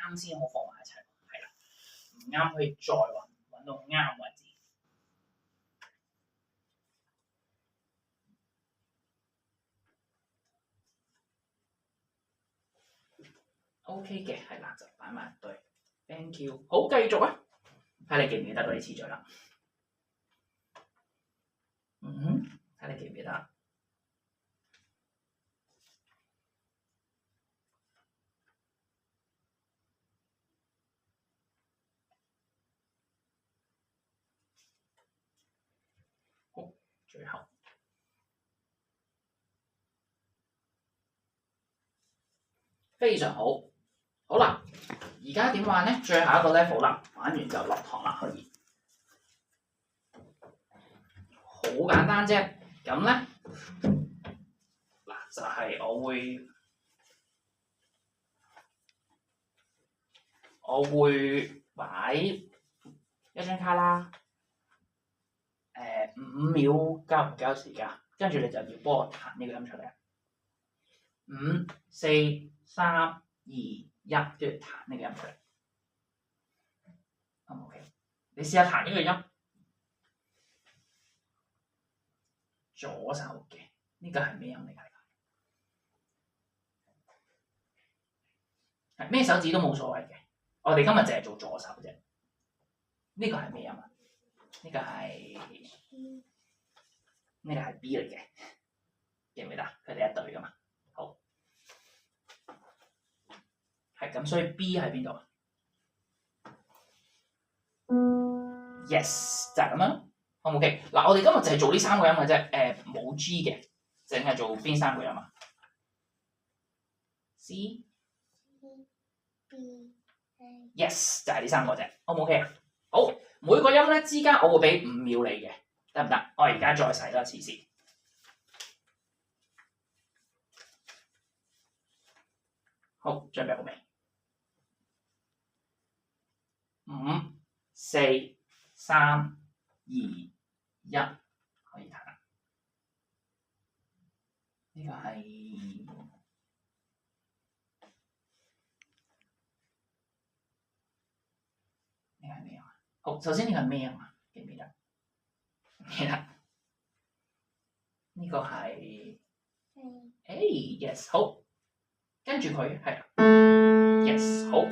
啱先好放埋一齊，係啦，唔啱可以再揾到啱位置。OK 嘅，係啦，就擺埋一堆。Thank you， 好，繼續啊！睇你記唔記得嗰啲次序啦？睇你記唔記得？好，最後非常好，好啦，而家點玩咧？最後一個 level 啦，玩完就落堂啦，可以。好簡單啫，咁咧嗱就係我會擺一張卡啦。5秒夠唔夠時間？跟住你就要幫我彈呢個音出嚟。5、4、3、2、1，跟住彈呢個音出嚟。OK， 你試下彈呢個音。左手嘅呢個係咩音嚟㗎？係咩手指都冇所謂嘅。我哋今日淨係做左手啫。呢個係咩音啊？呢個係 B 嚟嘅，記唔記得？佢哋一對㗎嘛。好，係咁，所以 B 喺邊度啊 ？Yes， 就係咁樣。好唔 OK？嗱，我哋今日就係做呢3個音嘅啫，冇 G 嘅，淨係做邊3個音啊 ？C、B、Yes， 就係呢3個啫。好唔 OK 啊？好，每個音咧之間我會俾5秒你嘅，得唔得？我而家再洗多次先。好，準備好未？5、4、3、2、1，可以彈。呢個係咩啊？好，首先呢個係咩啊？記唔記得？記得。呢個係 A，yes， 好。跟住佢係 yes， 好。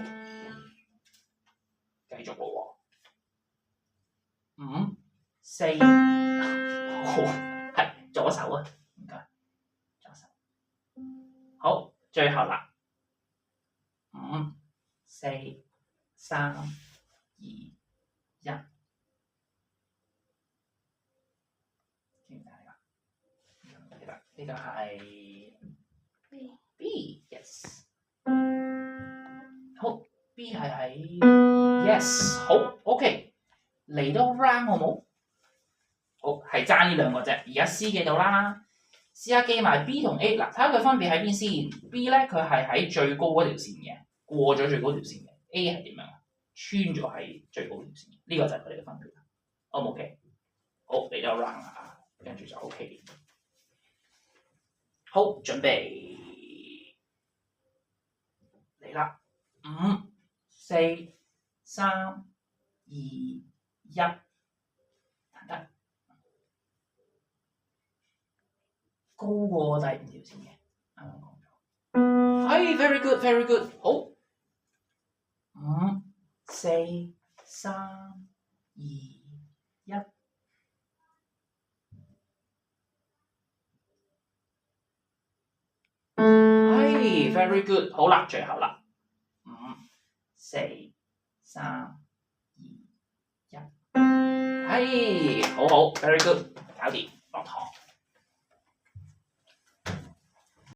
繼續咯喎。5、4，好，係左手啊，唔該，左手。好，最後啦。5、4、3、2、1。呢個係 B，yes。好 ，B 係喺 yes， 好 ，OK。嚟到 round 好冇？好，係爭呢兩個啫。而家 C 記到啦，試下記埋 B 同 A 嗱，睇下佢分別喺邊先。B 咧佢係喺最高嗰條線嘅，過咗最高條線嘅。A 係點樣？穿咗喺最高條線。呢、個就係佢哋嘅分別。O 唔 OK？好，嚟到 round 啦，跟住就 OK。好，準備嚟啦！5、4、3、2、1，彈得高過第5條線嘅，啱啱講咗。係 very good，very good， 好。5、4、3、2、1。係 very good， 好啦，最後啦。5、4、3、2、1。係，好好 ，very good。